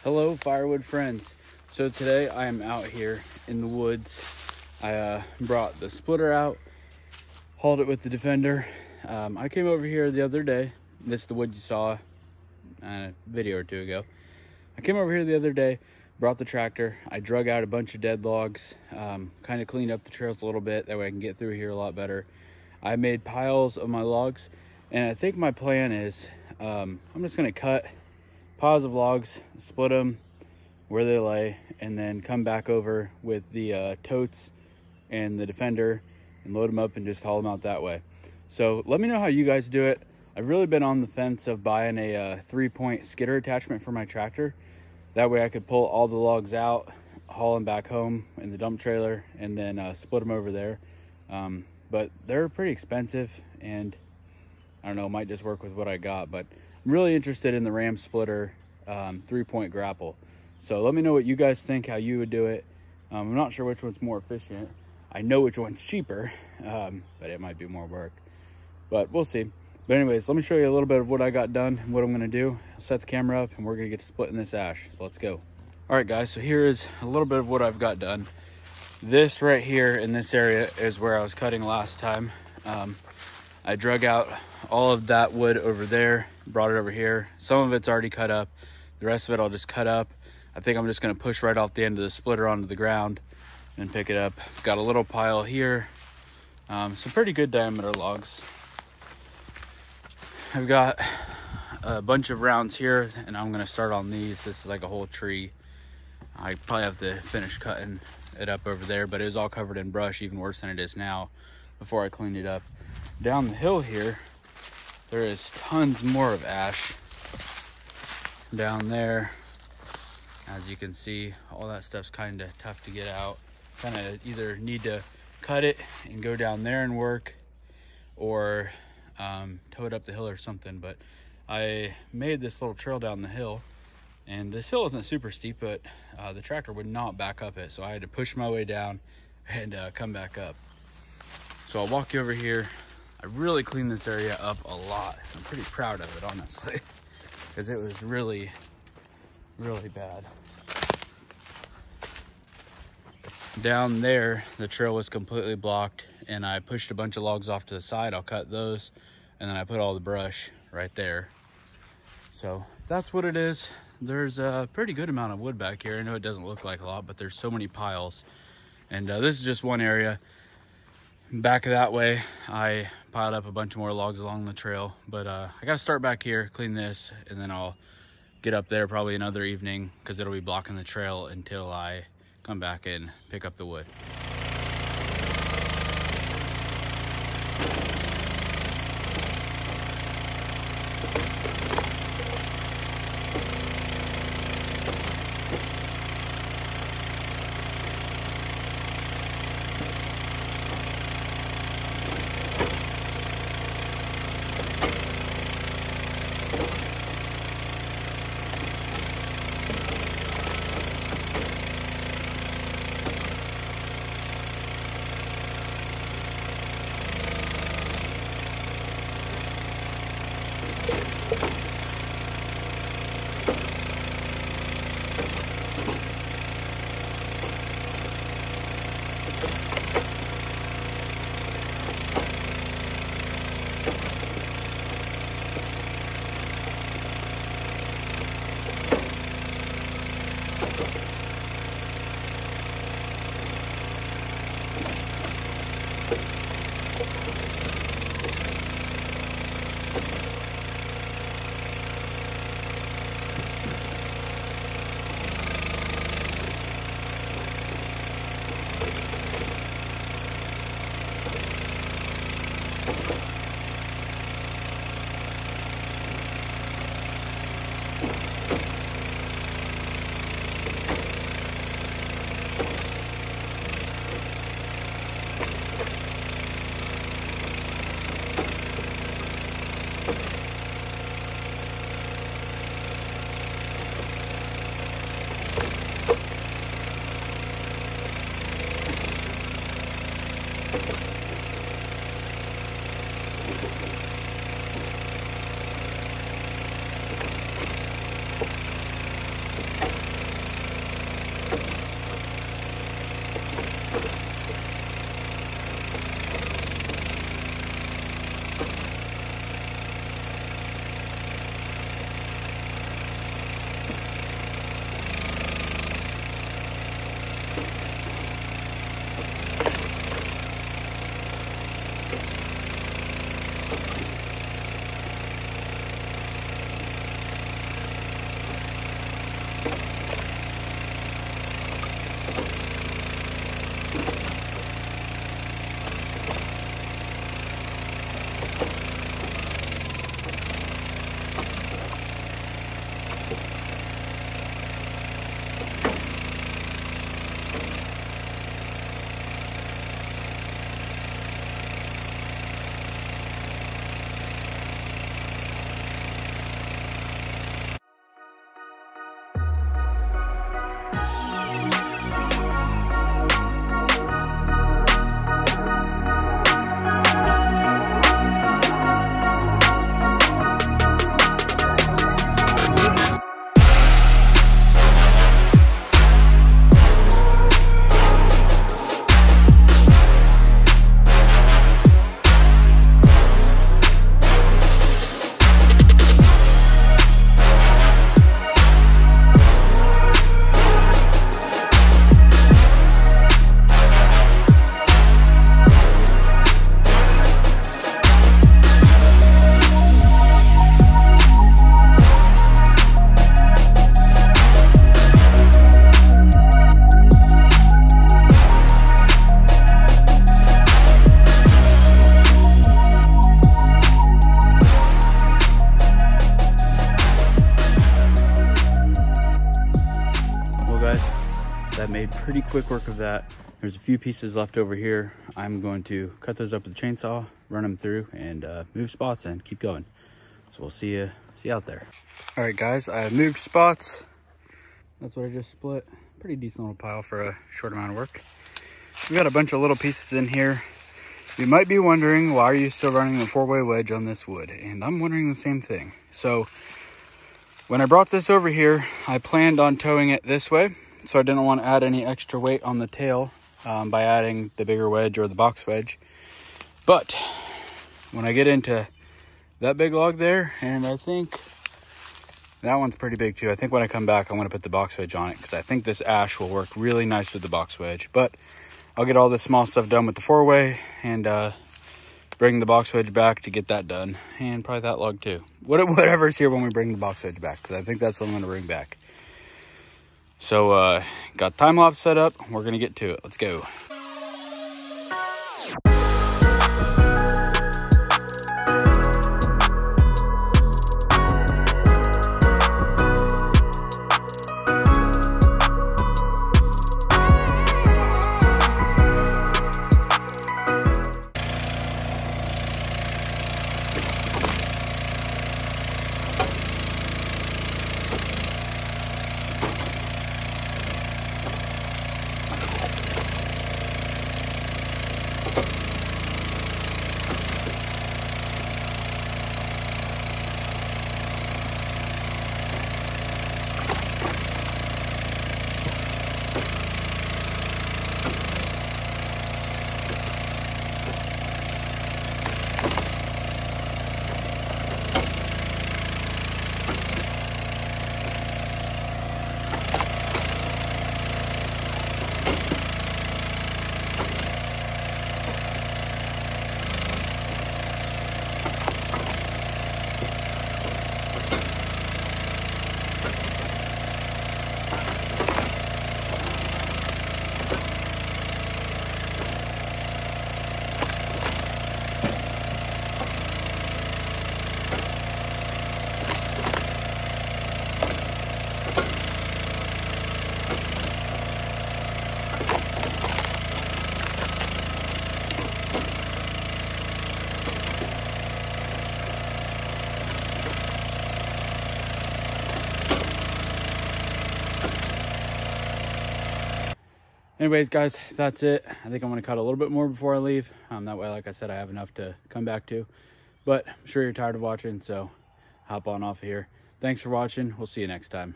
Hello, Firewood friends. So today I am out here in the woods. I brought the splitter out, hauled it with the Defender. I came over here the other day. This is the wood you saw a video or two ago. I came over here the other day, brought the tractor. I drug out a bunch of dead logs, kind of cleaned up the trails a little bit. That way I can get through here a lot better. I made piles of my logs, and I think my plan is I'm just going to cut piles of logs, split them where they lay, and then come back over with the totes and the Defender and load them up and just haul them out that way. So let me know how you guys do it. I've really been on the fence of buying a 3-point skidder attachment for my tractor. That way I could pull all the logs out, haul them back home in the dump trailer, and then split them over there. But they're pretty expensive, and I don't know, it might just work with what I got, but I'm really interested in the Ram splitter 3-point grapple. So let me know what you guys think, how you would do it. I'm not sure which one's more efficient. I know which one's cheaper, but it might be more work. But we'll see. But anyways, let me show you a little bit of what I got done and what I'm gonna do. I'll set the camera up and we're gonna get to splitting this ash. So let's go. All right guys, so here is a little bit of what I've got done. This right here in this area is where I was cutting last time. I drug out all of that wood over there, brought it over here. Some of it's already cut up. The rest of it I'll just cut up. I think I'm just gonna push right off the end of the splitter onto the ground and pick it up. Got a little pile here. Some pretty good diameter logs. I've got a bunch of rounds here, and I'm gonna start on these. This is like a whole tree. I probably have to finish cutting it up over there, but it was all covered in brush, even worse than it is now, before I cleaned it up. Down the hill here, there is tons more of ash down there. As you can see, all that stuff's kind of tough to get out. Kind of either need to cut it and go down there and work, or tow it up the hill or something. But I made this little trail down the hill, and this hill isn't super steep, but the tractor would not back up it, so I had to push my way down and come back up. So I'll walk you over here. I really cleaned this area up a lot. I'm pretty proud of it, honestly, because it was really bad. Down there, the trail was completely blocked, and I pushed a bunch of logs off to the side. I'll cut those, and then I put all the brush right there. So that's what it is. There's a pretty good amount of wood back here. I know it doesn't look like a lot, but there's so many piles. And this is just one area. Back that way, I piled up a bunch more logs along the trail, but I gotta start back here, clean this, and then I'll get up there probably another evening, because it'll be blocking the trail until I come back and pick up the wood. guys, that made pretty quick work of that. There's a few pieces left over here. I'm going to cut those up with a chainsaw, run them through, and move spots and keep going. So we'll see you out there. All right guys, I have moved spots. That's what I just split. Pretty decent little pile for a short amount of work. We got a bunch of little pieces in here. You might be wondering, why are you still running the 4-way wedge on this wood? And I'm wondering the same thing. So when I brought this over here, I planned on towing it this way. So I didn't want to add any extra weight on the tail by adding the bigger wedge or the box wedge. But when I get into that big log there, and I think that one's pretty big too. I think when I come back, I'm going to put the box wedge on it because I think this ash will work really nice with the box wedge. But I'll get all this small stuff done with the 4-way and bring the box wedge back to get that done. And probably that log too. Whatever's here when we bring the box wedge back, because I think that's what I'm going to bring back. So got time lapse set up. We're going to get to it. Let's go. Anyways, guys, that's it. I think I'm going to cut a little bit more before I leave. That way, like I said, I have enough to come back to. But I'm sure you're tired of watching, so hop on off of here. Thanks for watching. We'll see you next time.